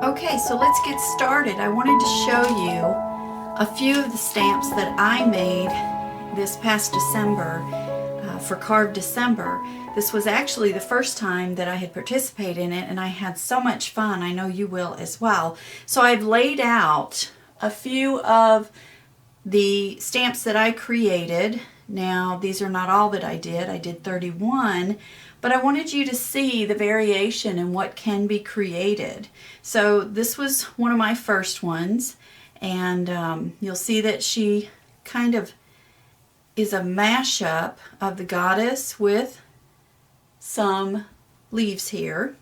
Okay, so let's get started. I wanted to show you a few of the stamps that I made this past December for Carve December. This was actually the first time that I had participated in it, and I had so much fun. I know you will as well. So I've laid out a few of the stamps that I created. Now, these are not all that I did. I did 31, but I wanted you to see the variation in what can be created. So this was one of my first ones, and you'll see that she kind of is a mashup of the goddess with some leaves here.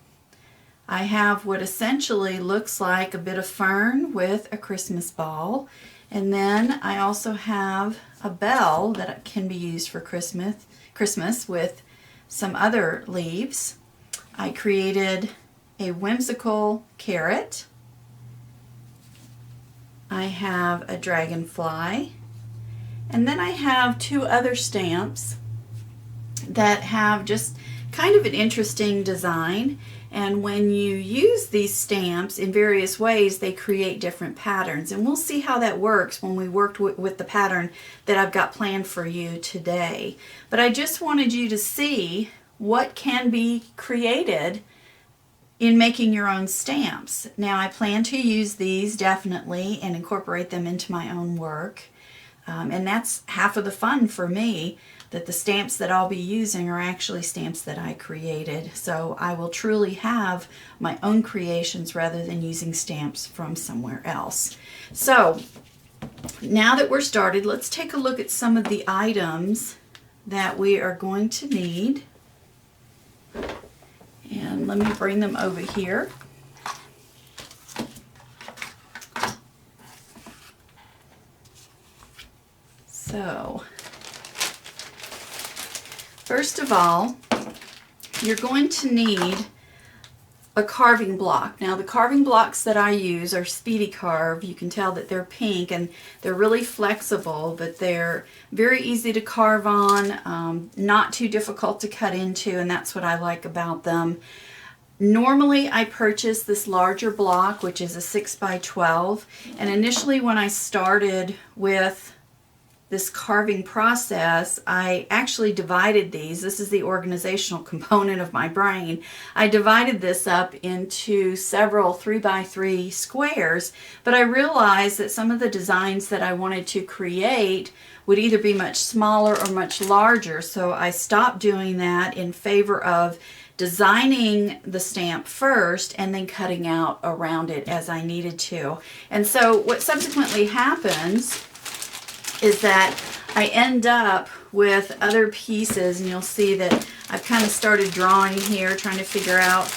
I have what essentially looks like a bit of fern with a Christmas ball, and then I also have a bell that can be used for Christmas with some other leaves. I created a whimsical carrot. I have a dragonfly. And then I have two other stamps that have just kind of an interesting design. And when you use these stamps in various ways, they create different patterns. And we'll see how that works when we work with the pattern that I've got planned for you today. But I just wanted you to see what can be created in making your own stamps. Now, I plan to use these definitely and incorporate them into my own work. And that's half of the fun for me, that the stamps that I'll be using are actually stamps that I created. So I will truly have my own creations rather than using stamps from somewhere else. So now that we're started, let's take a look at some of the items that we are going to need. And let me bring them over here. So, first of all, you're going to need a carving block. Now, the carving blocks that I use are Speedy Carve. You can tell that they're pink and they're really flexible, but they're very easy to carve on, not too difficult to cut into, and that's what I like about them. Normally, I purchase this larger block, which is a 6 by 12, and initially when I started with this carving process, I actually divided these. This is the organizational component of my brain. I divided this up into several 3 by 3 squares, but I realized that some of the designs that I wanted to create would either be much smaller or much larger, so I stopped doing that in favor of designing the stamp first and then cutting out around it as I needed to. And so what subsequently happens is that I end up with other pieces, and you'll see that I've kind of started drawing here, trying to figure out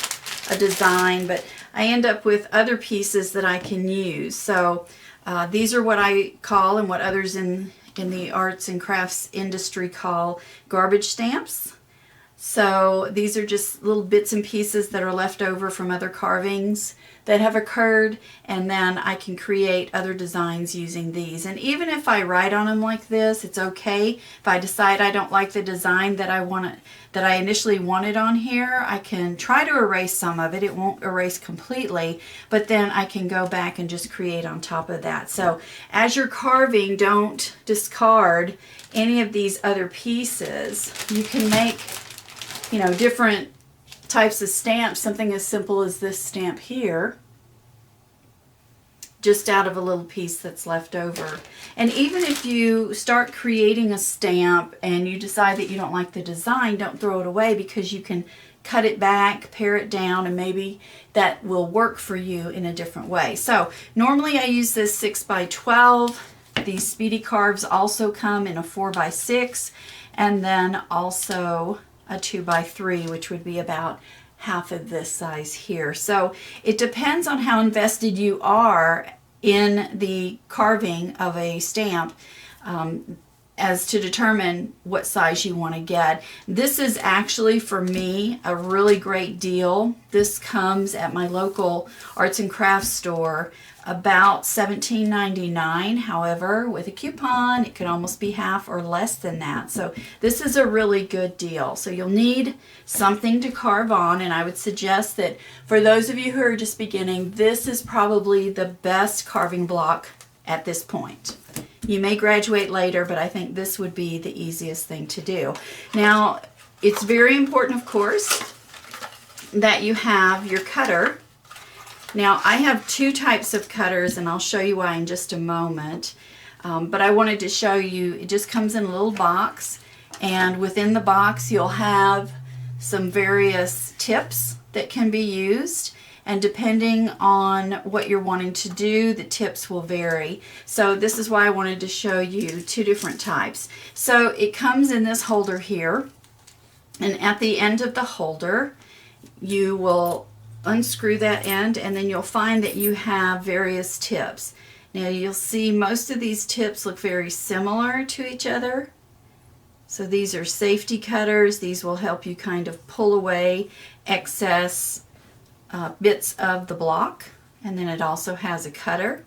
a design, but I end up with other pieces that I can use. So these are what I call, and what others in the arts and crafts industry call, garbage stamps. So these are just little bits and pieces that are left over from other carvings that have occurred, and then I can create other designs using these. And even if I write on them like this, it's okay. If I decide I don't like the design that I initially wanted on here, I can try to erase some of it. It won't erase completely, but then I can go back and just create on top of that. So as you're carving, don't discard any of these other pieces. You can make, you know, different types of stamps, something as simple as this stamp here, just out of a little piece that's left over. And even if you start creating a stamp and you decide that you don't like the design, don't throw it away, because you can cut it back, pare it down, and maybe that will work for you in a different way. So normally I use this 6 by 12. These Speedy Carves also come in a 4 by 6, and then also a 2 by 3, which would be about half of this size here. So it depends on how invested you are in the carving of a stamp. as to determine what size you want to get. This is actually, for me, a really great deal. This comes at my local arts and crafts store about $17.99. However, with a coupon, it can almost be half or less than that. So this is a really good deal. So you'll need something to carve on, and I would suggest that for those of you who are just beginning, this is probably the best carving block at this point. You may graduate later, but I think this would be the easiest thing to do. Now, it's very important, of course, that you have your cutter. Now, I have two types of cutters, and I'll show you why in just a moment. But I wanted to show you, it just comes in a little box, and within the box you'll have some various tips that can be used. And depending on what you're wanting to do, the tips will vary. So this is why I wanted to show you two different types. So it comes in this holder here, and at the end of the holder, you will unscrew that end, and then you'll find that you have various tips. Now you'll see most of these tips look very similar to each other. So these are safety cutters. These will help you kind of pull away excess bits of the block, and then it also has a cutter.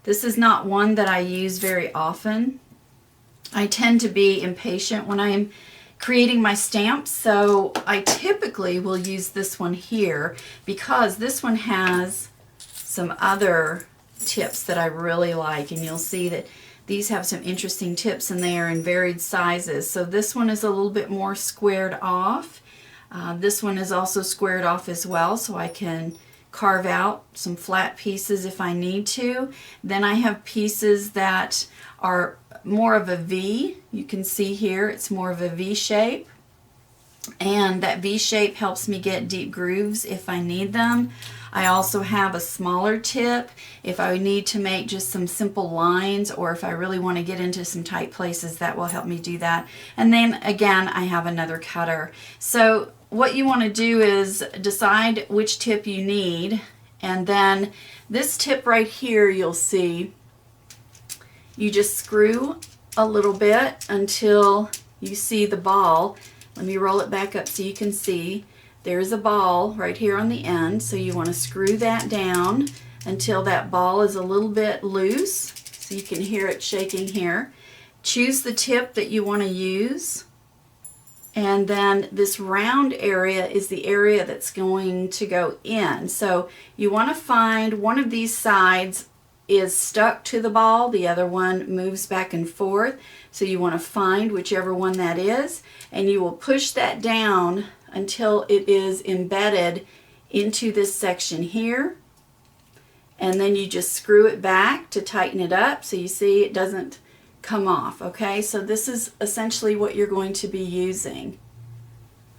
This is not one that I use very often. I tend to be impatient when I'm creating my stamps, so I typically will use this one here because this one has some other tips that I really like, and you'll see that these have some interesting tips and they are in varied sizes. So this one is a little bit more squared off. This one is also squared off as well, so I can carve out some flat pieces if I need to. Then I have pieces that are more of a V. You can see here it's more of a V shape, and that V shape helps me get deep grooves if I need them. I also have a smaller tip if I need to make just some simple lines, or if I really want to get into some tight places, that will help me do that. And then again, I have another cutter. So what you want to do is decide which tip you need, and then this tip right here, you'll see you just screw a little bit until you see the ball. Let me roll it back up so you can see. There's a ball right here on the end, so you want to screw that down until that ball is a little bit loose, so you can hear it shaking here. Choose the tip that you want to use, and then this round area is the area that's going to go in. So you want to find one of these sides is stuck to the ball, the other one moves back and forth. So you want to find whichever one that is, and you will push that down until it is embedded into this section here, and then you just screw it back to tighten it up so you see it doesn't come off. Okay, so this is essentially what you're going to be using.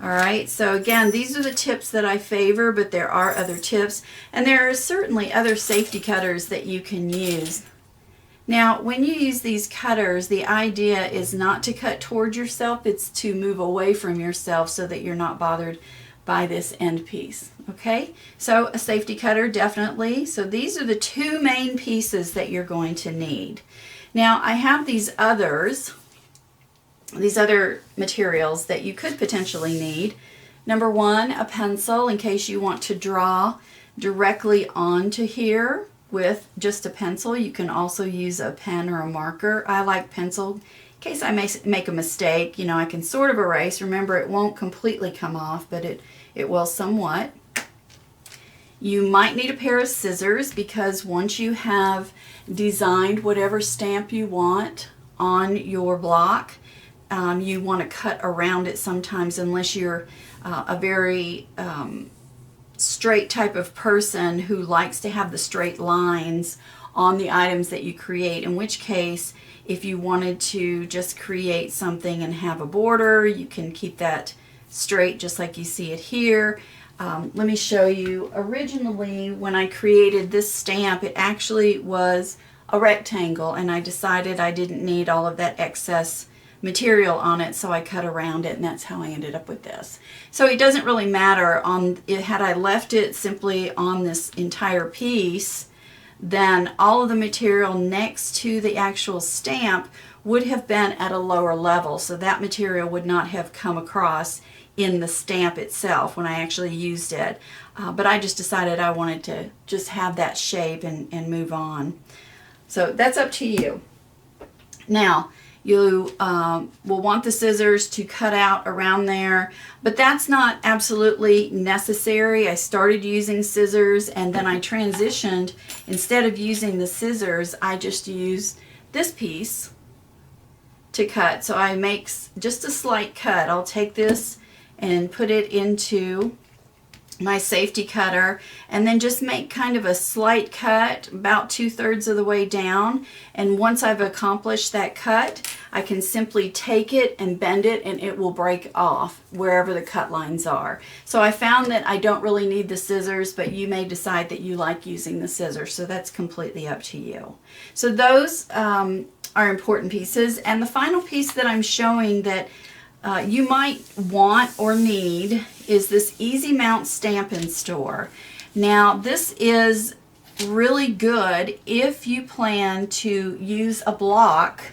Alright, so again, these are the tips that I favor, but there are other tips, and there are certainly other safety cutters that you can use. Now, when you use these cutters, the idea is not to cut toward yourself, it's to move away from yourself so that you're not bothered by this end piece. Okay, so a safety cutter, definitely. So these are the two main pieces that you're going to need. Now, I have these other materials that you could potentially need. Number one, a pencil in case you want to draw directly onto here with just a pencil. You can also use a pen or a marker. I like pencil in case I make a mistake. You know, I can sort of erase. Remember, it won't completely come off, but it will somewhat. You might need a pair of scissors because once you have designed whatever stamp you want on your block, you want to cut around it sometimes, unless you're a very straight type of person who likes to have the straight lines on the items that you create, in which case if you wanted to just create something and have a border, you can keep that straight just like you see it here. Let me show you. Originally, when I created this stamp, it actually was a rectangle, and I decided I didn't need all of that excess material on it, so I cut around it, and that's how I ended up with this. So it doesn't really matter on it. Had I left it simply on this entire piece, then all of the material next to the actual stamp would have been at a lower level, so that material would not have come across in the stamp itself when I actually used it. But I just decided I wanted to just have that shape and move on. So that's up to you. Now, you will want the scissors to cut out around there, but that's not absolutely necessary. I started using scissors and then I transitioned. Instead of using the scissors, I just use this piece to cut. So I make just a slight cut. I'll take this and put it into my safety cutter and then just make kind of a slight cut about 2/3 of the way down, and once I've accomplished that cut I can simply take it and bend it and it will break off wherever the cut lines are. So I found that I don't really need the scissors, but you may decide that you like using the scissors, so that's completely up to you. So those are important pieces, and the final piece that I'm showing that you might want or need is this Easy Mount Stamp and Store. Now this is really good if you plan to use a block.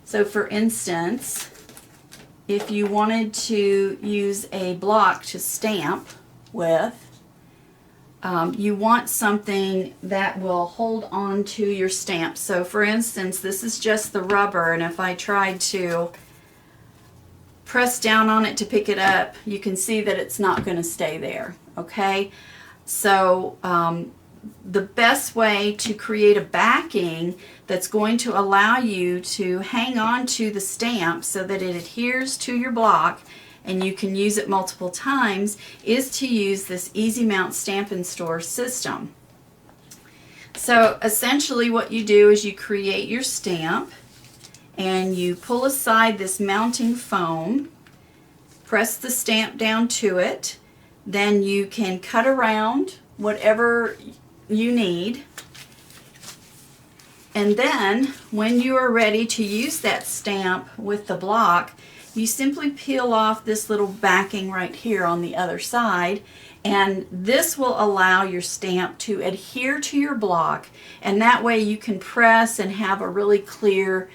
So for instance, if you wanted to use a block to stamp with, you want something that will hold on to your stamp. So for instance, this is just the rubber, and if I tried to press down on it to pick it up, you can see that it's not going to stay there. Okay, so the best way to create a backing that's going to allow you to hang on to the stamp so that it adheres to your block and you can use it multiple times is to use this Easy Mount Stamp and Store system. So essentially what you do is you create your stamp and you pull aside this mounting foam, press the stamp down to it, then you can cut around whatever you need, and then when you are ready to use that stamp with the block, you simply peel off this little backing right here on the other side, and this will allow your stamp to adhere to your block, and that way you can press and have a really clear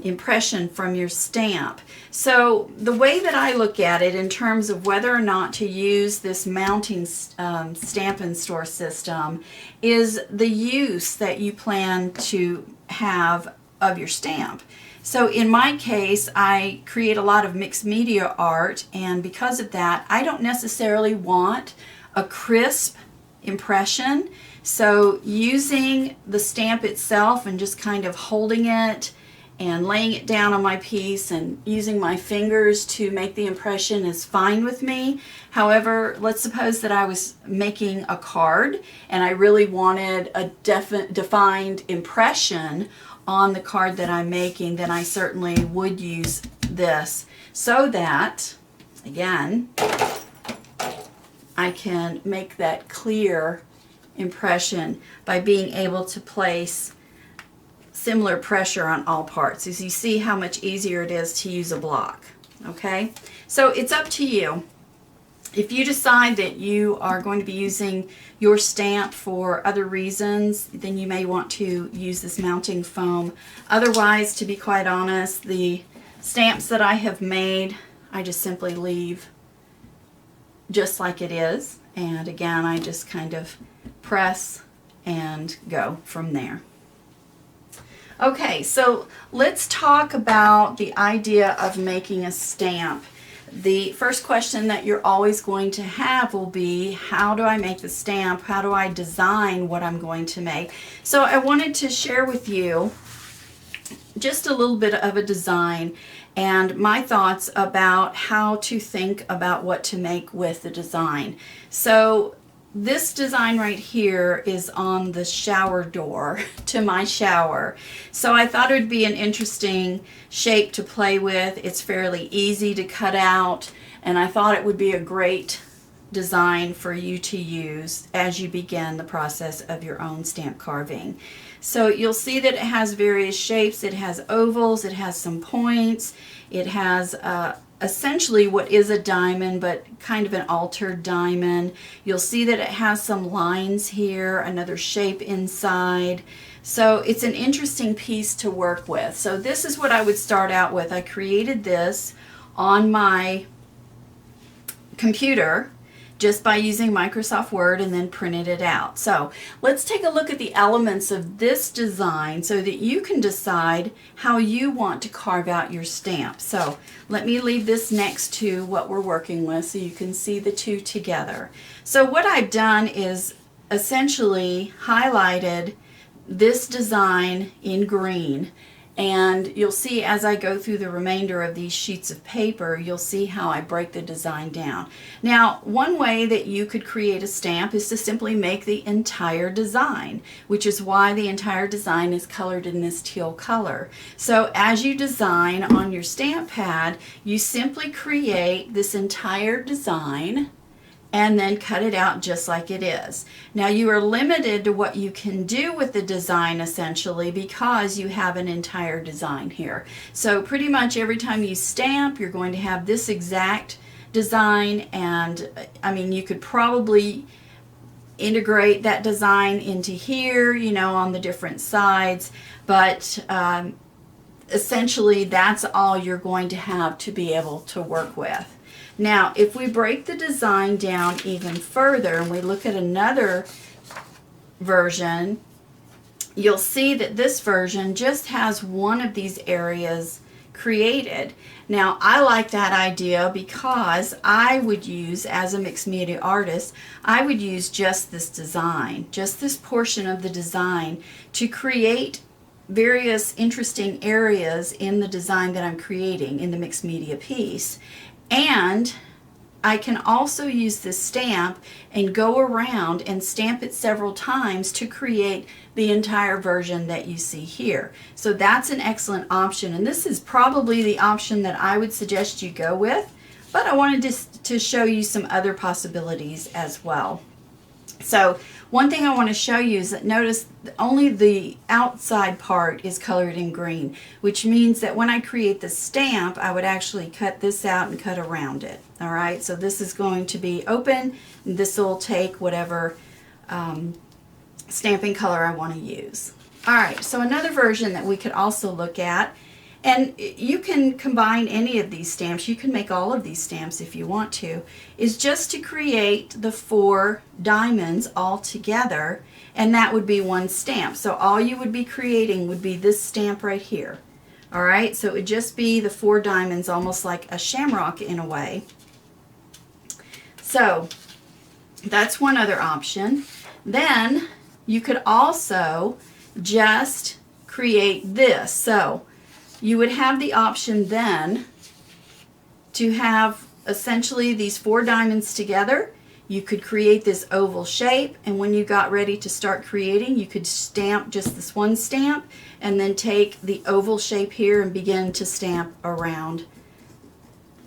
impression from your stamp. So the way that I look at it in terms of whether or not to use this mounting stamp and store system is the use that you plan to have of your stamp. So in my case, I create a lot of mixed media art, and because of that, I don't necessarily want a crisp impression. So using the stamp itself and just kind of holding it and laying it down on my piece and using my fingers to make the impression is fine with me. However, let's suppose that I was making a card and I really wanted a defined impression on the card that I'm making, then I certainly would use this so that, again, I can make that clear impression by being able to place similar pressure on all parts. As you see how much easier it is to use a block. Okay, so it's up to you. If you decide that you are going to be using your stamp for other reasons, then you may want to use this mounting foam. Otherwise, to be quite honest, the stamps that I have made, I just simply leave just like it is. And again, I just kind of press and go from there. Okay, so let's talk about the idea of making a stamp. The first question that you're always going to have will be, how do I make the stamp? How do I design what I'm going to make? So I wanted to share with you just a little bit of a design and my thoughts about how to think about what to make with the design. So this design right here is on the shower door to my shower. So I thought it would be an interesting shape to play with. It's fairly easy to cut out, and I thought it would be a great design for you to use as you begin the process of your own stamp carving. So you'll see that it has various shapes. It has ovals, it has some points, it has essentially what is a diamond, but kind of an altered diamond. You'll see that it has some lines here, another shape inside. So it's an interesting piece to work with. So this is what I would start out with. I created this on my computer just by using Microsoft Word and then printed it out. So let's take a look at the elements of this design so that you can decide how you want to carve out your stamp. So let me leave this next to what we're working with so you can see the two together. So what I've done is essentially highlighted this design in green, and you'll see as I go through the remainder of these sheets of paper, you'll see how I break the design down. Now, one way that you could create a stamp is to simply make the entire design, which is why the entire design is colored in this teal color. So as you design on your stamp pad, you simply create this entire design and then cut it out just like it is. Now you are limited to what you can do with the design essentially because you have an entire design here. So pretty much every time you stamp, you're going to have this exact design, and I mean you could probably integrate that design into here, you know, on the different sides, but essentially that's all you're going to have to be able to work with. Now, if we break the design down even further and we look at another version, you'll see that this version just has one of these areas created. Now, I like that idea because I would use, as a mixed media artist, I would use just this design, just this portion of the design to create various interesting areas in the design that I'm creating in the mixed media piece. And I can also use this stamp and go around and stamp it several times to create the entire version that you see here. So that's an excellent option, and this is probably the option that I would suggest you go with, but I wanted to show you some other possibilities as well. So one thing I want to show you is that notice only the outside part is colored in green, which means that when I create the stamp, I would actually cut this out and cut around it. All right, so this is going to be open, and this will take whatever stamping color I want to use. All right, so another version that we could also look at, and you can combine any of these stamps, you can make all of these stamps if you want to, is just to create the 4 diamonds all together, and that would be one stamp. So all you would be creating would be this stamp right here. All right, so it would just be the 4 diamonds, almost like a shamrock in a way. So that's one other option. Then you could also just create this. So you would have the option then to have essentially these 4 diamonds together. You could create this oval shape, and when you got ready to start creating, you could stamp just this one stamp and then take the oval shape here and begin to stamp around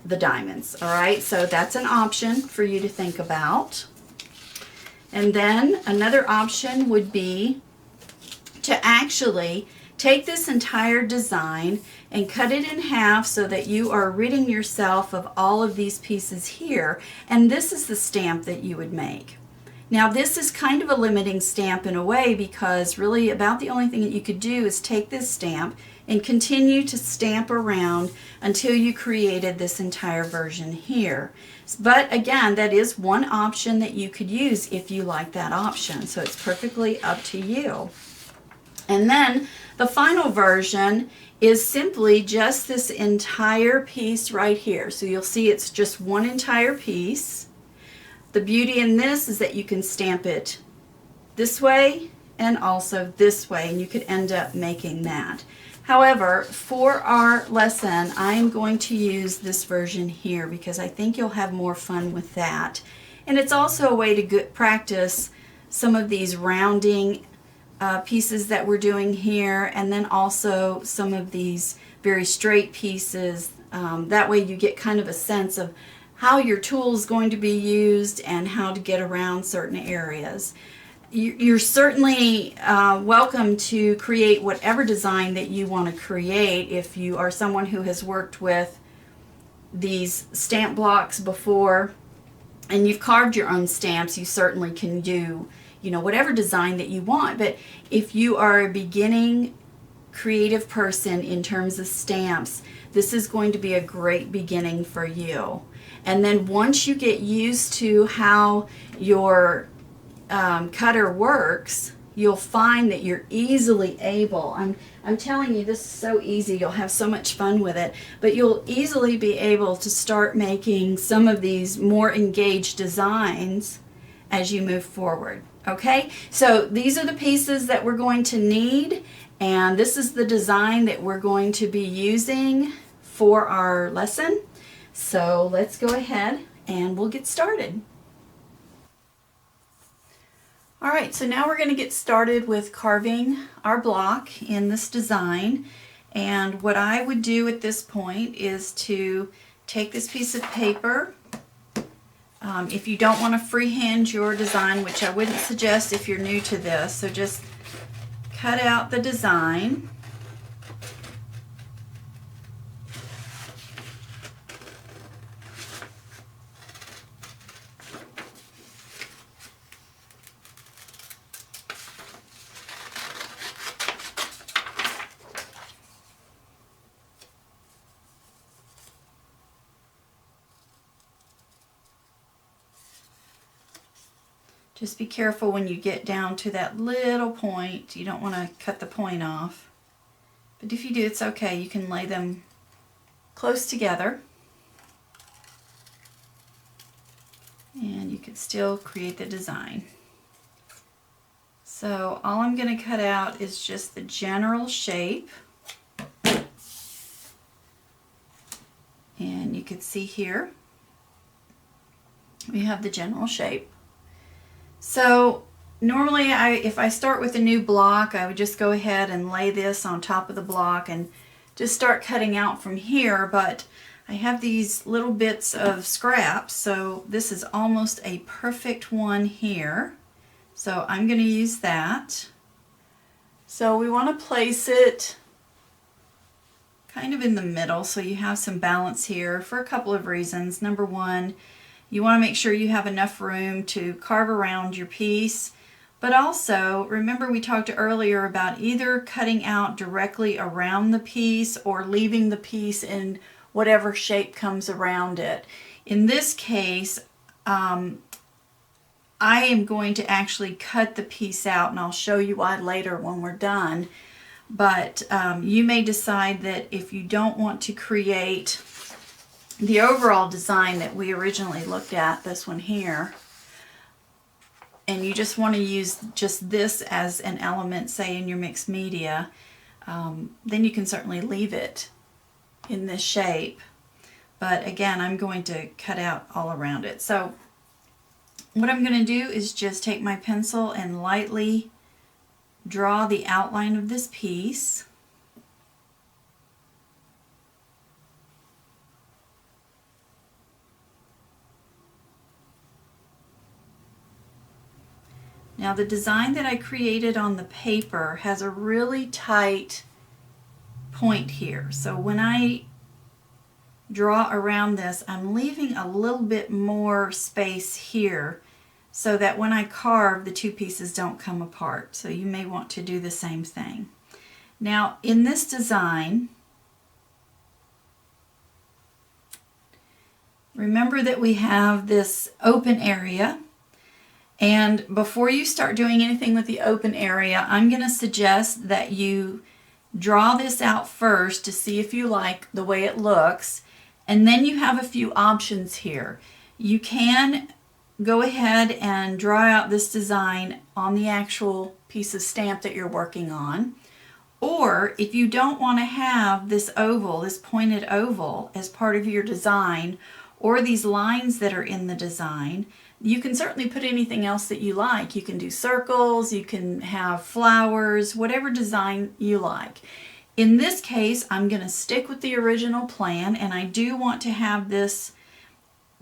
the diamonds. All right, so that's an option for you to think about. And then another option would be to actually take this entire design and cut it in half so that you are ridding yourself of all of these pieces here, and this is the stamp that you would make. Now this is kind of a limiting stamp in a way, because really about the only thing that you could do is take this stamp and continue to stamp around until you created this entire version here. But again, that is one option that you could use if you like that option, so it's perfectly up to you. And then the final version is simply just this entire piece right here. So you'll see it's just one entire piece. The beauty in this is that you can stamp it this way and also this way, and you could end up making that. However, for our lesson, I am going to use this version here because I think you'll have more fun with that. And it's also a way to practice some of these rounding pieces that we're doing here, and then also some of these very straight pieces. That way you get kind of a sense of how your tool is going to be used and how to get around certain areas. You're certainly welcome to create whatever design that you want to create if you are someone who has worked with these stamp blocks before and you've carved your own stamps, you certainly can do, you know, whatever design that you want. But if you are a beginning creative person in terms of stamps, this is going to be a great beginning for you. And then once you get used to how your cutter works, you'll find that you're easily able, I'm telling you, this is so easy, you'll have so much fun with it, but you'll easily be able to start making some of these more engaged designs as you move forward. Okay, so these are the pieces that we're going to need, and this is the design that we're going to be using for our lesson. So let's go ahead and we'll get started. All right, so now we're going to get started with carving our block in this design. And what I would do at this point is to take this piece of paper. If you don't want to freehand your design, which I wouldn't suggest if you're new to this, so just cut out the design. Just be careful when you get down to that little point. You don't want to cut the point off. But if you do, it's okay. You can lay them close together. And you can still create the design. So all I'm going to cut out is just the general shape. And you can see here, we have the general shape. So normally if I start with a new block, I would just go ahead and lay this on top of the block and just start cutting out from here, but I have these little bits of scraps, so this is almost a perfect one here. So I'm going to use that. So we want to place it kind of in the middle so you have some balance here for a couple of reasons. Number one, you want to make sure you have enough room to carve around your piece, but also remember we talked earlier about either cutting out directly around the piece or leaving the piece in whatever shape comes around it. In this case, I am going to actually cut the piece out, and I'll show you why later when we're done. But you may decide that if you don't want to create the overall design that we originally looked at, this one here, and you just want to use just this as an element, say in your mixed media, then you can certainly leave it in this shape. But again, I'm going to cut out all around it. So what I'm going to do is just take my pencil and lightly draw the outline of this piece. Now the design that I created on the paper has a really tight point here. So when I draw around this, I'm leaving a little bit more space here so that when I carve, the two pieces don't come apart. So you may want to do the same thing. Now in this design, remember that we have this open area. And before you start doing anything with the open area, I'm going to suggest that you draw this out first to see if you like the way it looks. And then you have a few options here. You can go ahead and draw out this design on the actual piece of stamp that you're working on. Or if you don't want to have this oval, this pointed oval as part of your design, or these lines that are in the design, you can certainly put anything else that you like. You can do circles, you can have flowers, whatever design you like. In this case, I'm going to stick with the original plan, and I do want to have this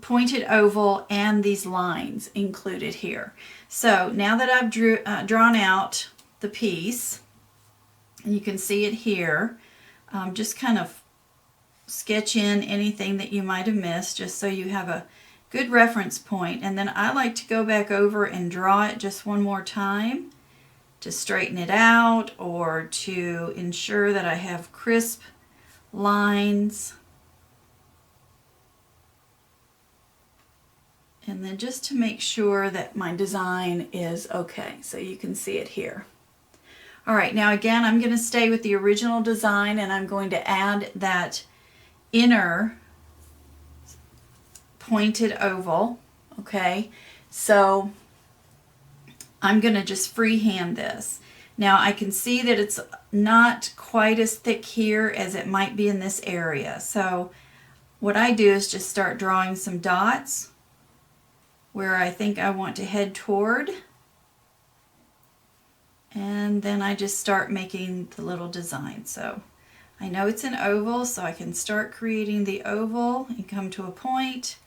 pointed oval and these lines included here. So now that I've drawn out the piece, and you can see it here, just kind of sketch in anything that you might have missed, just so you have a good reference point. And then I like to go back over and draw it just one more time to straighten it out, or to ensure that I have crisp lines. And then just to make sure that my design is okay, so you can see it here. All right, now again, I'm going to stay with the original design, and I'm going to add that inner pointed oval. Okay, so I'm going to just freehand this. Now I can see that it's not quite as thick here as it might be in this area. So what I do is just start drawing some dots where I think I want to head toward. And then I just start making the little design. So I know it's an oval, so I can start creating the oval and come to a point,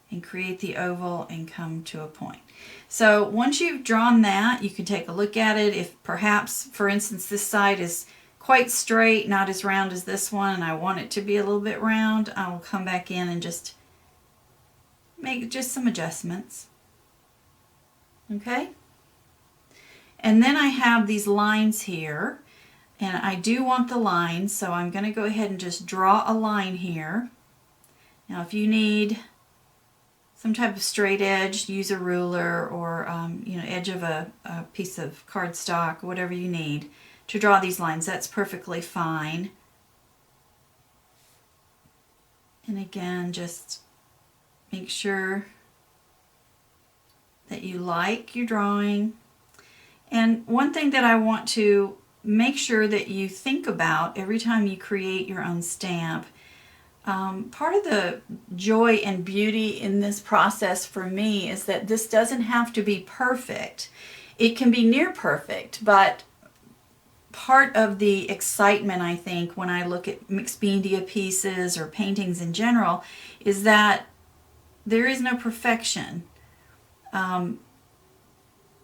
and create the oval and come to a point. So once you've drawn that, you can take a look at it. If perhaps, for instance, this side is quite straight, not as round as this one, and I want it to be a little bit round, I will come back in and just make just some adjustments. Okay? And then I have these lines here, and I do want the lines, so I'm going to go ahead and just draw a line here. Now if you need some type of straight edge, use a ruler, or edge of a piece of cardstock, whatever you need to draw these lines. That's perfectly fine. And again, just make sure that you like your drawing. And one thing that I want to make sure that you think about every time you create your own stamp, part of the joy and beauty in this process for me is that this doesn't have to be perfect. It can be near perfect, but part of the excitement, I think, when I look at mixed media pieces or paintings in general, is that there is no perfection.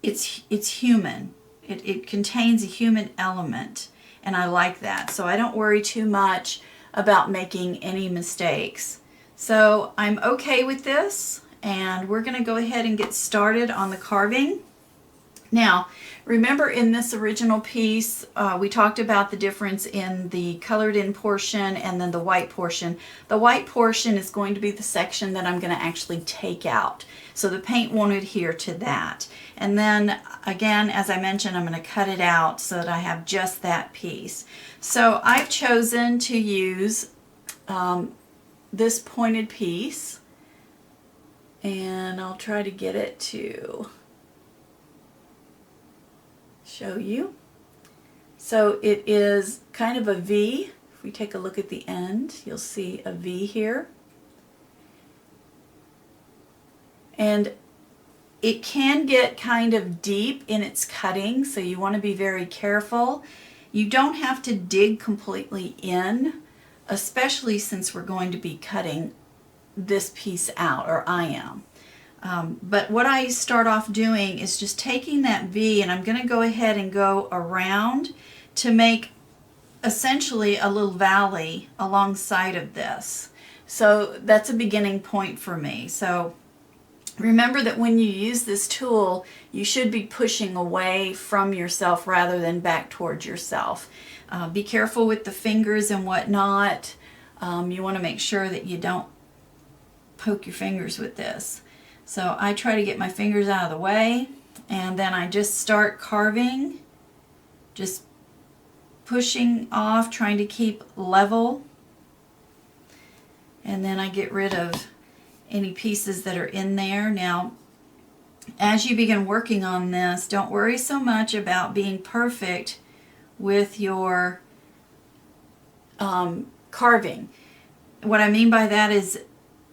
It's human. It contains a human element, and I like that. So I don't worry too much about making any mistakes. So I'm okay with this, and we're going to go ahead and get started on the carving. Now, remember in this original piece, we talked about the difference in the colored in portion and then the white portion. The white portion is going to be the section that I'm going to actually take out. So the paint won't adhere to that. And then again, as I mentioned, I'm going to cut it out so that I have just that piece. So I've chosen to use this pointed piece, and I'll try to get it to show you. So it is kind of a V. If we take a look at the end, you'll see a V here. And it can get kind of deep in its cutting, so you want to be very careful. You don't have to dig completely in, especially since we're going to be cutting this piece out, or I am. But what I start off doing is just taking that V, and I'm going to go ahead and go around to make essentially a little valley alongside of this. So that's a beginning point for me. So remember that when you use this tool, you should be pushing away from yourself rather than back towards yourself. Be careful with the fingers and whatnot. You want to make sure that you don't poke your fingers with this. So I try to get my fingers out of the way, and then I just start carving, just pushing off, trying to keep level. And then I get rid of any pieces that are in there. Now, as you begin working on this, don't worry so much about being perfect with your carving. What I mean by that is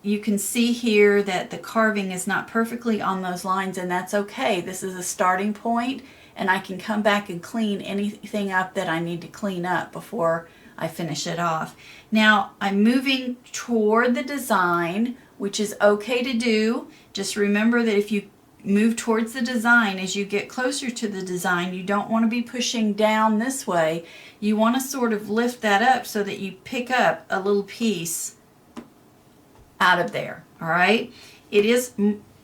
you can see here that the carving is not perfectly on those lines, and that's okay. This is a starting point, and I can come back and clean anything up that I need to clean up before I finish it off. Now, I'm moving toward the design, which is okay to do. Just remember that if you move towards the design. As you get closer to the design, you don't want to be pushing down this way. You want to sort of lift that up so that you pick up a little piece out of there. All right. It is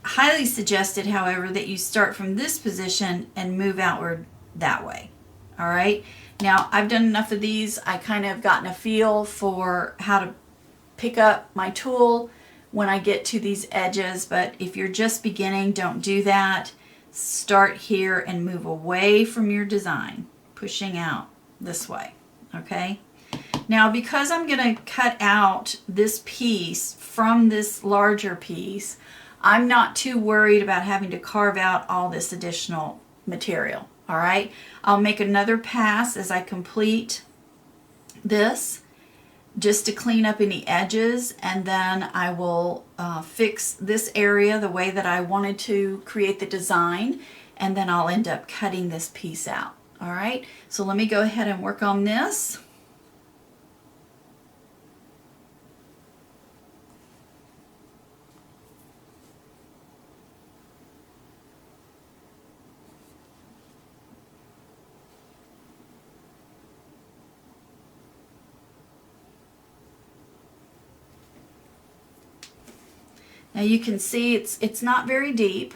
highly suggested, however, that you start from this position and move outward that way. All right. Now I've done enough of these. I kind of gotten a feel for how to pick up my tool when I get to these edges, but if you're just beginning, don't do that. Start here and move away from your design, pushing out this way. Okay. Now, because I'm going to cut out this piece from this larger piece, I'm not too worried about having to carve out all this additional material. All right. I'll make another pass as I complete this, just to clean up any edges, and then I will fix this area the way that I wanted to create the design, and then I'll end up cutting this piece out. All right, so let me go ahead and work on this. Now you can see it's not very deep.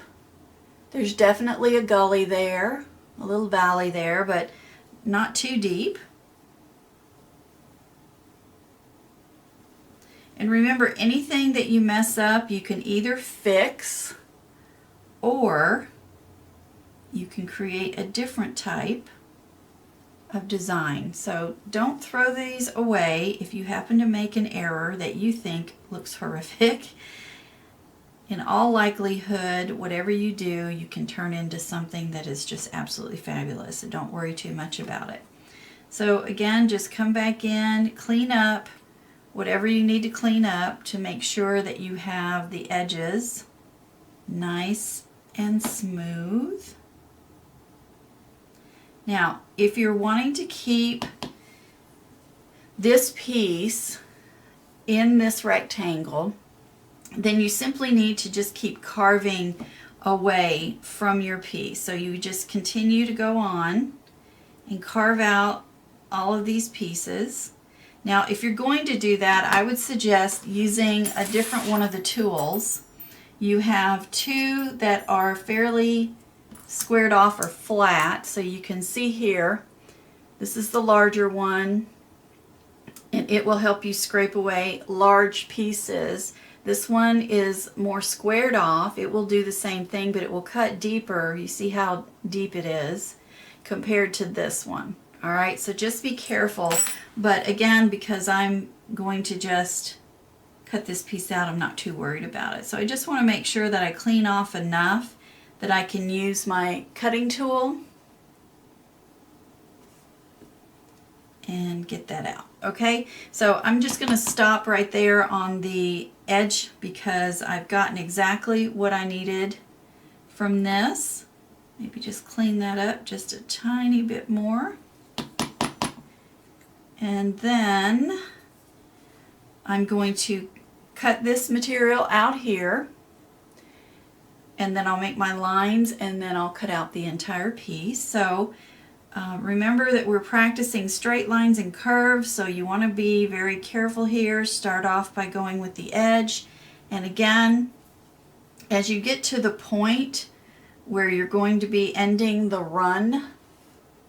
There's definitely a gully there, a little valley there, but not too deep. And remember, anything that you mess up, you can either fix or you can create a different type of design. So don't throw these away if you happen to make an error that you think looks horrific. In all likelihood, whatever you do, you can turn into something that is just absolutely fabulous. So don't worry too much about it. So again, just come back in, clean up whatever you need to clean up to make sure that you have the edges nice and smooth. Now, if you're wanting to keep this piece in this rectangle, then you simply need to just keep carving away from your piece. So you just continue to go on and carve out all of these pieces. Now, if you're going to do that, I would suggest using a different one of the tools. You have two that are fairly squared off or flat, so you can see here, this is the larger one, and it will help you scrape away large pieces. This one is more squared off. It will do the same thing, but it will cut deeper. You see how deep it is compared to this one. All right, so just be careful. But again, because I'm going to just cut this piece out, I'm not too worried about it. So I just want to make sure that I clean off enough that I can use my cutting tool and get that out. Okay, so I'm just going to stop right there on the edge because I've gotten exactly what I needed from this. Maybe just clean that up just a tiny bit more. And then I'm going to cut this material out here, and then I'll make my lines, and then I'll cut out the entire piece. So remember that we're practicing straight lines and curves, so you want to be very careful here. Start off by going with the edge, and again, as you get to the point where you're going to be ending the run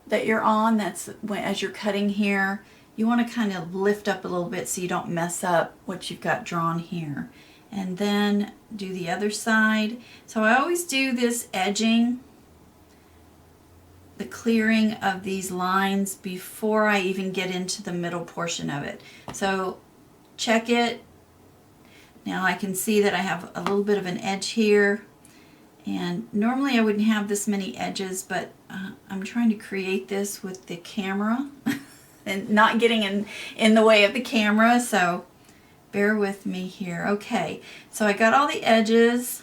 that you're on, that's when, as you're cutting here, you want to kind of lift up a little bit so you don't mess up what you've got drawn here. And then do the other side. So I always do this edging, the clearing of these lines before I even get into the middle portion of it. So check it. Now I can see that I have a little bit of an edge here, and normally I wouldn't have this many edges, but I'm trying to create this with the camera and not getting in the way of the camera, so bear with me here. Okay, so I got all the edges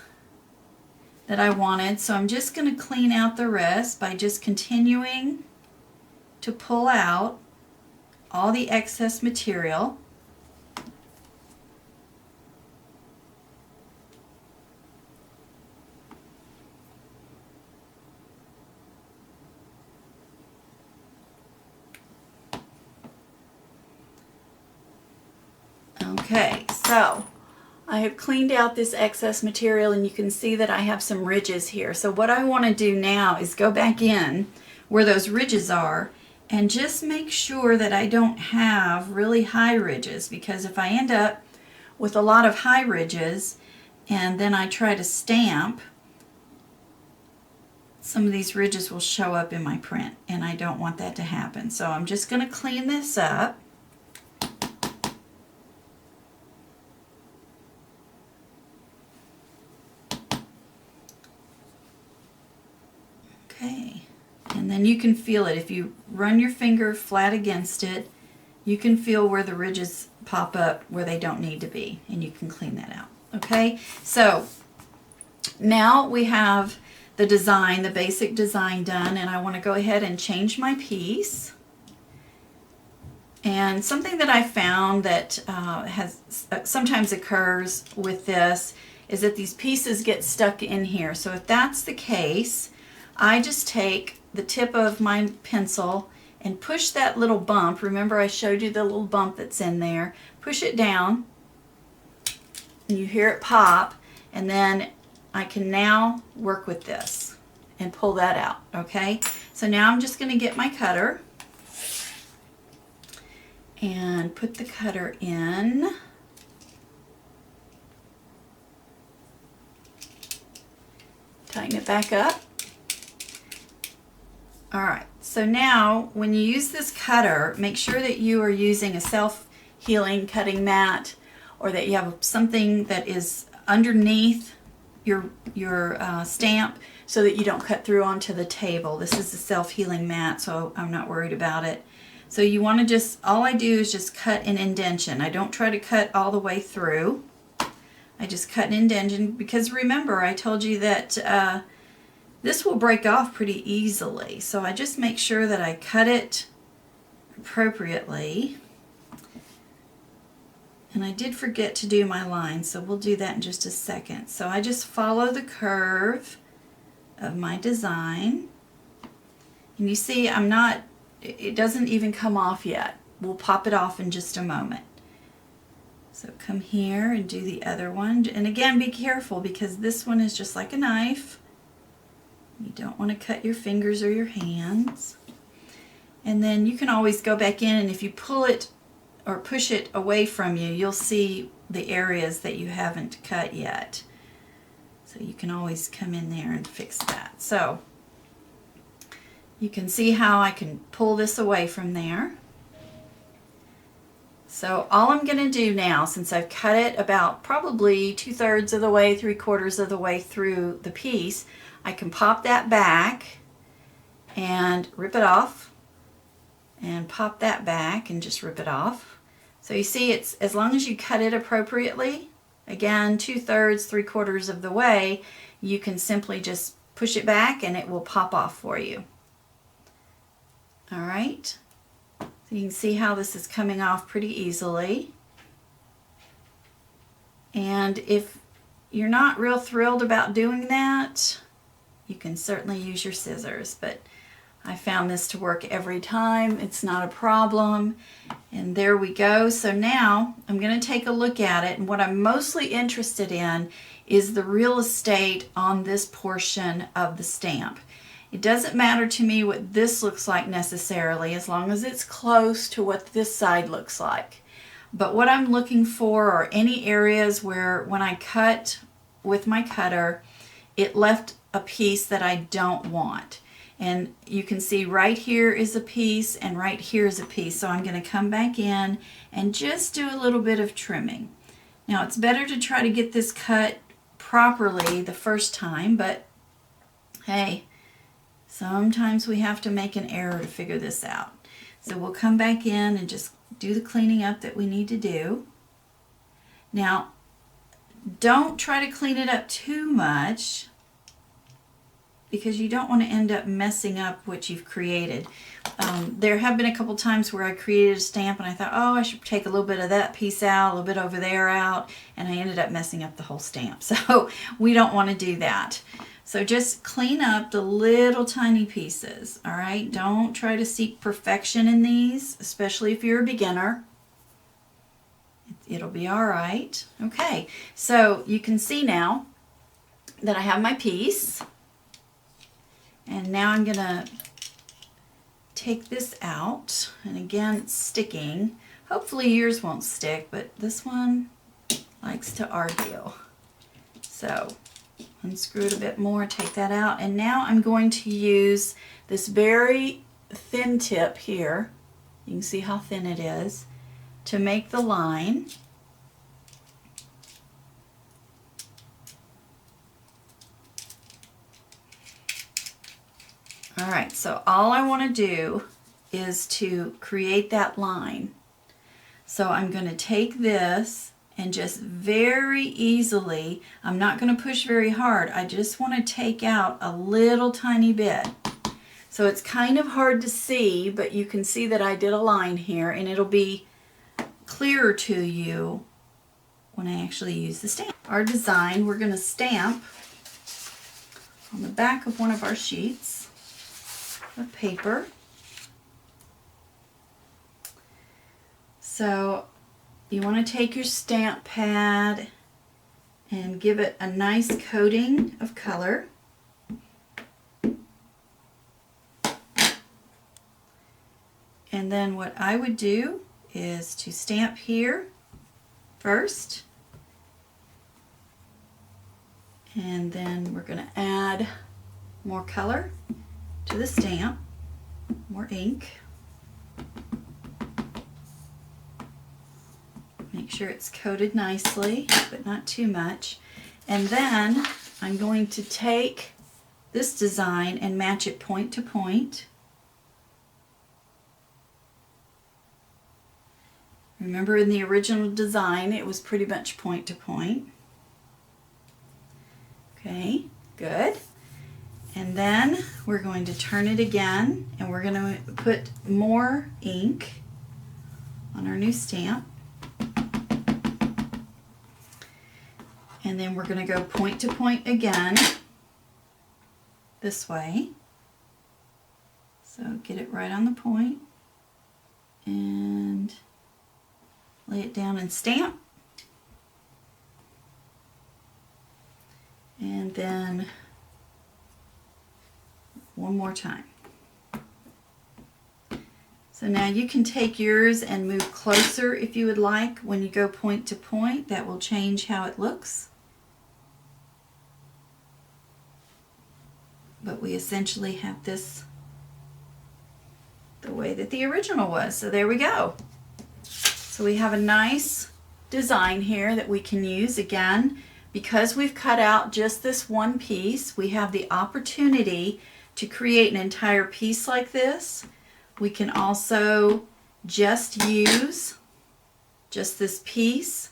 that I wanted, so I'm just going to clean out the rest by just continuing to pull out all the excess material. Okay, so I have cleaned out this excess material and you can see that I have some ridges here. So what I want to do now is go back in where those ridges are and just make sure that I don't have really high ridges, because if I end up with a lot of high ridges and then I try to stamp, some of these ridges will show up in my print and I don't want that to happen. So I'm just going to clean this up. Okay, and then you can feel it. If you run your finger flat against it, you can feel where the ridges pop up where they don't need to be, and you can clean that out. Okay, so now we have the design, the basic design done, and I want to go ahead and change my piece. And something that I found that sometimes occurs with this is that these pieces get stuck in here. So if that's the case, I just take the tip of my pencil and push that little bump. Remember I showed you the little bump that's in there. Push it down and you hear it pop, and then I can now work with this and pull that out. Okay, so now I'm just going to get my cutter and put the cutter in. Tighten it back up. Alright, so now when you use this cutter, make sure that you are using a self-healing cutting mat, or that you have something that is underneath your stamp so that you don't cut through onto the table. This is a self-healing mat, so I'm not worried about it. So you want to just, all I do is just cut an indentation. I don't try to cut all the way through. I just cut an indentation, because remember I told you that this will break off pretty easily. So I just make sure that I cut it appropriately. And I did forget to do my line, so we'll do that in just a second. So I just follow the curve of my design. And you see it doesn't even come off yet. We'll pop it off in just a moment. So come here and do the other one. And again, be careful, because this one is just like a knife. You don't want to cut your fingers or your hands. And then you can always go back in, and if you pull it or push it away from you, you'll see the areas that you haven't cut yet. So you can always come in there and fix that. So you can see how I can pull this away from there. So all I'm going to do now, since I've cut it about probably 2/3 of the way, 3/4 of the way through the piece, I can pop that back and rip it off, and pop that back and just rip it off. So you see, it's as long as you cut it appropriately, again 2/3, 3/4 of the way, you can simply just push it back and it will pop off for you. All right, so you can see how this is coming off pretty easily. And if you're not real thrilled about doing that, you can certainly use your scissors, but I found this to work every time. It's not a problem. And there we go. So now I'm going to take a look at it, and what I'm mostly interested in is the real estate on this portion of the stamp. It doesn't matter to me what this looks like necessarily, as long as it's close to what this side looks like. But what I'm looking for are any areas where when I cut with my cutter, it left a piece that I don't want. And you can see right here is a piece and right here is a piece. So I'm going to come back in and just do a little bit of trimming. Now it's better to try to get this cut properly the first time, but hey, sometimes we have to make an error to figure this out. So we'll come back in and just do the cleaning up that we need to do. Now, don't try to clean it up too much, because you don't want to end up messing up what you've created. There have been a couple times where I created a stamp and I thought, oh, I should take a little bit of that piece out, a little bit over there out, and I ended up messing up the whole stamp. So we don't want to do that. So just clean up the little tiny pieces, all right? Don't try to seek perfection in these, especially if you're a beginner. It'll be all right. Okay, so you can see now that I have my piece. And now I'm gonna take this out, and again, it's sticking. Hopefully yours won't stick, but this one likes to argue. So unscrew it a bit more, take that out, and now I'm going to use this very thin tip here, you can see how thin it is, to make the line. All right, so all I want to do is to create that line. So I'm going to take this and just very easily, I'm not going to push very hard, I just want to take out a little tiny bit. So it's kind of hard to see, but you can see that I did a line here, and it'll be clearer to you when I actually use the stamp. Our design, we're going to stamp on the back of one of our sheets of paper. So you want to take your stamp pad and give it a nice coating of color. And then what I would do is to stamp here first, and then we're going to add more color to the stamp, more ink. Make sure it's coated nicely, but not too much. And then I'm going to take this design and match it point to point. Remember, in the original design, it was pretty much point to point. Okay, good. And then we're going to turn it again, and we're going to put more ink on our new stamp. And then we're going to go point to point again, this way. So get it right on the point, and lay it down and stamp. And then one more time. So now you can take yours and move closer if you would like. When you go point to point, that will change how it looks. But we essentially have this the way that the original was. So there we go. So we have a nice design here that we can use. Again, because we've cut out just this one piece, we have the opportunity to create an entire piece like this. We can also just use just this piece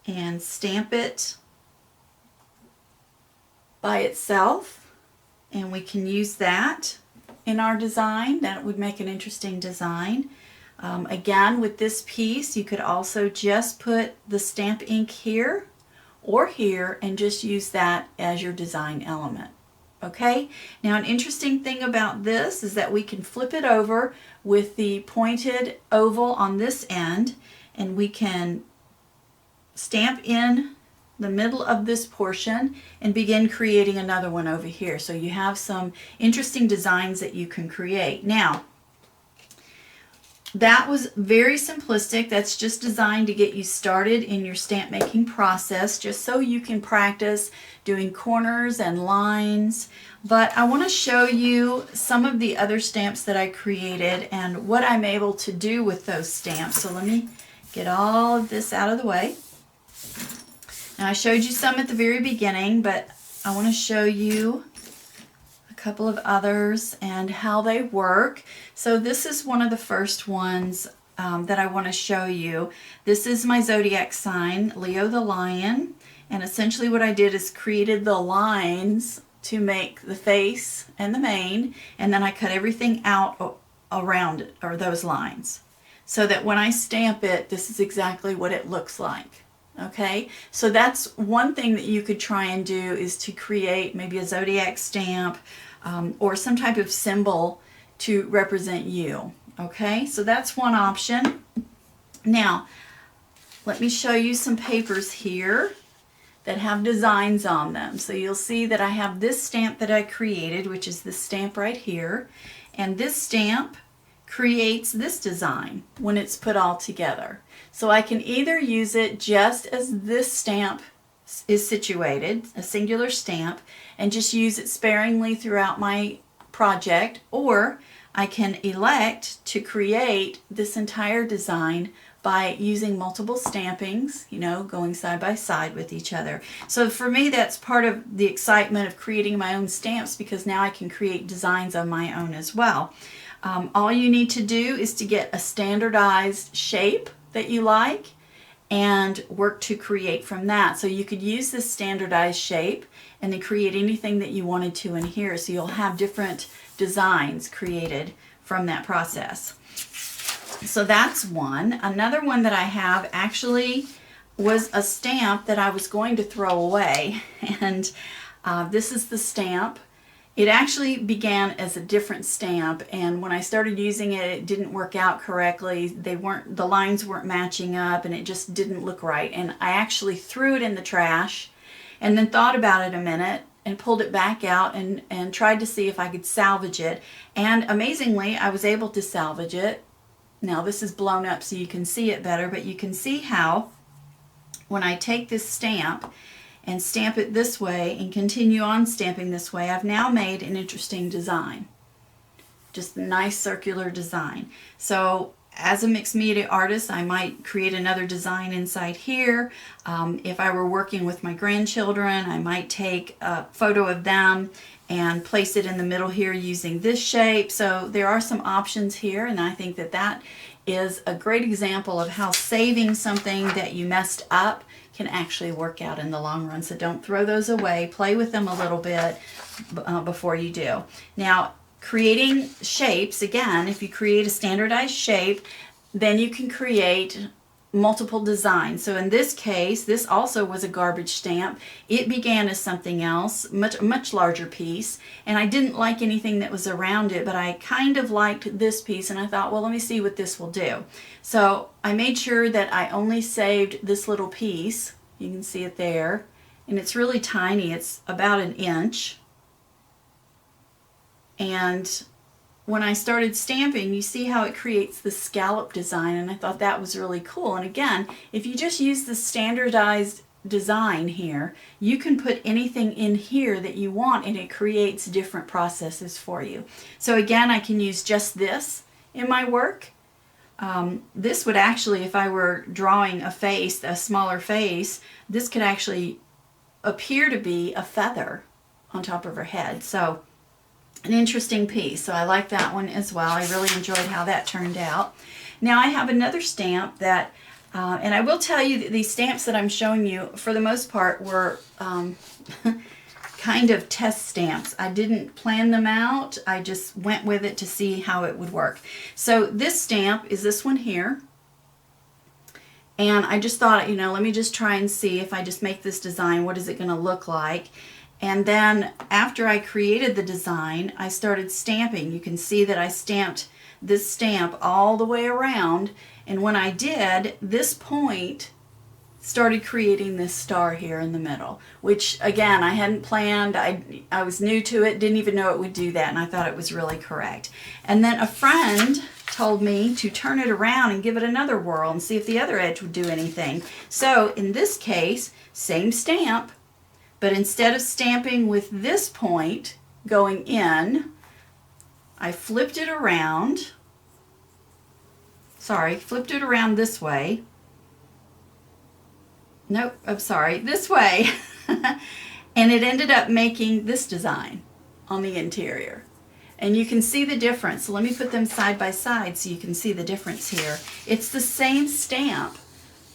and stamp it by itself, and we can use that in our design. That would make an interesting design. Again, with this piece, you could also just put the stamp ink here or here and just use that as your design element. Okay, now an interesting thing about this is that we can flip it over with the pointed oval on this end, and we can stamp in the middle of this portion and begin creating another one over here. So you have some interesting designs that you can create. Now, that was very simplistic. That's just designed to get you started in your stamp making process, just so you can practice doing corners and lines. But I want to show you some of the other stamps that I created and what I'm able to do with those stamps. So let me get all of this out of the way. Now, I showed you some at the very beginning, but I want to show you a couple of others and how they work. So this is one of the first ones that I want to show you. This is my zodiac sign, Leo the Lion, and essentially what I did is created the lines to make the face and the mane, and then I cut everything out around it, or those lines, so that when I stamp it, this is exactly what it looks like. Okay, so that's one thing that you could try and do, is to create maybe a zodiac stamp or some type of symbol to represent you. Okay, so that's one option. Now, let me show you some papers here that have designs on them. So you'll see that I have this stamp that I created, which is this stamp right here. And this stamp creates this design when it's put all together. So I can either use it just as this stamp is situated, a singular stamp, and just use it sparingly throughout my project, or I can elect to create this entire design by using multiple stampings, you know, going side by side with each other. So for me, that's part of the excitement of creating my own stamps, because now I can create designs on my own as well. All you need to do is to get a standardized shape that you like and work to create from that. So you could use this standardized shape and then create anything that you wanted to in here. So you'll have different designs created from that process. So that's one. Another one that I have actually was a stamp that I was going to throw away. And this is the stamp. It actually began as a different stamp, and when I started using it, it didn't work out correctly. The lines weren't matching up, and it just didn't look right. And I actually threw it in the trash and then thought about it a minute and pulled it back out and tried to see if I could salvage it. And amazingly, I was able to salvage it. Now this is blown up so you can see it better, but you can see how when I take this stamp and stamp it this way and continue on stamping this way, I've now made an interesting design. Just a nice circular design. So as a mixed media artist, I might create another design inside here. If I were working with my grandchildren, I might take a photo of them and place it in the middle here using this shape. So there are some options here, and I think that that is a great example of how saving something that you messed up can actually work out in the long run. So don't throw those away. Play with them a little bit before you do. Now, creating shapes, again, if you create a standardized shape, then you can create multiple designs. So in this case, this also was a garbage stamp. It began as something else, much larger piece, and I didn't like anything that was around it, but I kind of liked this piece, and I thought, well, let me see what this will do. So I made sure that I only saved this little piece. You can see it there, and it's really tiny. It's about an inch. And when I started stamping, you see how it creates the scallop design, and I thought that was really cool. And again, if you just use the standardized design here, you can put anything in here that you want, and it creates different processes for you. So again, I can use just this in my work. This would actually, if I were drawing a face, a smaller face, this could actually appear to be a feather on top of her head. So an interesting piece. So I like that one as well. I really enjoyed how that turned out. Now I have another stamp that, and I will tell you that these stamps that I'm showing you, for the most part, were kind of test stamps. I didn't plan them out. I just went with it to see how it would work. So this stamp is this one here. And I just thought, you know, let me just try and see if I just make this design, what is it going to look like? And then after I created the design, I started stamping. You can see that I stamped this stamp all the way around. And when I did, this point started creating this star here in the middle, which again, I hadn't planned. I was new to it, didn't even know it would do that, and I thought it was really correct. And then a friend told me to turn it around and give it another whirl and see if the other edge would do anything. So in this case, same stamp, but instead of stamping with this point going in, I flipped it around. Flipped it around this way. Nope, I'm sorry, this way. And it ended up making this design on the interior. And you can see the difference. So let me put them side by side so you can see the difference here. It's the same stamp,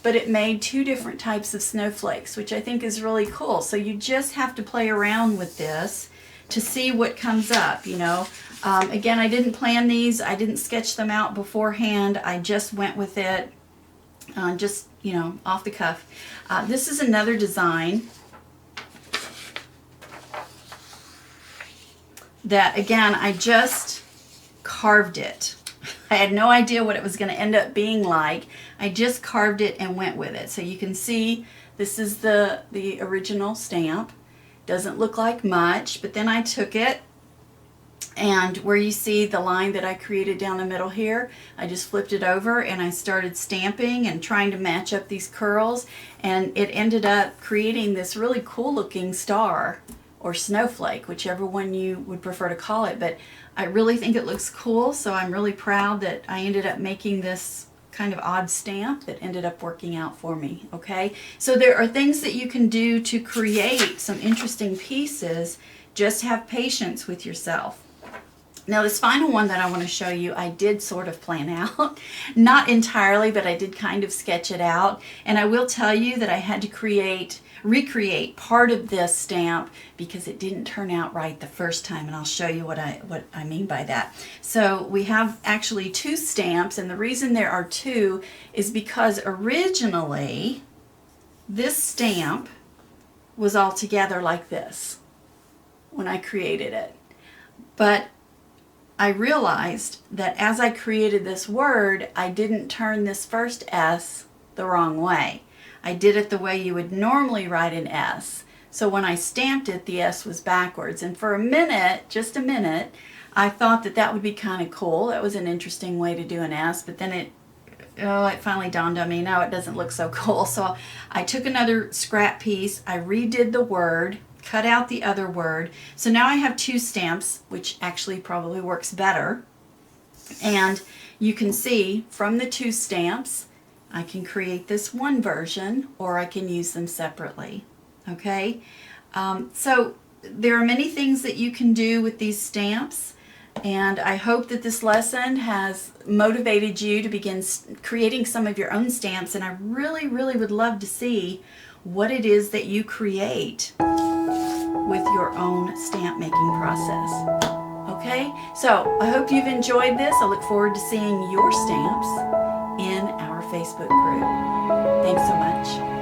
but it made two different types of snowflakes, which I think is really cool. So you just have to play around with this to see what comes up, you know. Again, I didn't plan these. I didn't sketch them out beforehand. I just went with it, just, you know, off the cuff. This is another design that, again, I just carved it. I had no idea what it was going to end up being like. I just carved it and went with it. So you can see this is the original stamp. Doesn't look like much, but then I took it, and where you see the line that I created down the middle here, I just flipped it over and I started stamping and trying to match up these curls, and it ended up creating this really cool looking star or snowflake, whichever one you would prefer to call it. But I really think it looks cool, so I'm really proud that I ended up making this kind of odd stamp that ended up working out for me. Okay, so there are things that you can do to create some interesting pieces. Just have patience with yourself. Now this final one that I want to show you, I did sort of plan out. Not entirely, but I did kind of sketch it out. And I will tell you that I had to recreate part of this stamp because it didn't turn out right the first time, and I'll show you what I mean by that. So we have actually two stamps, and the reason there are two is because originally this stamp was all together like this when I created it. But I realized that as I created this word, I didn't turn this first S the wrong way. I did it the way you would normally write an S. So when I stamped it, the S was backwards. And for a minute, just a minute, I thought that that would be kind of cool. That was an interesting way to do an S, but then it finally dawned on me, no, it doesn't look so cool. So I took another scrap piece, I redid the word, cut out the other word. So now I have two stamps, which actually probably works better. And you can see from the two stamps, I can create this one version, or I can use them separately. Okay, so there are many things that you can do with these stamps, and I hope that this lesson has motivated you to begin creating some of your own stamps. And I really, really would love to see what it is that you create with your own stamp making process. Okay, so I hope you've enjoyed this. I look forward to seeing your stamps in our Facebook group. Thanks so much.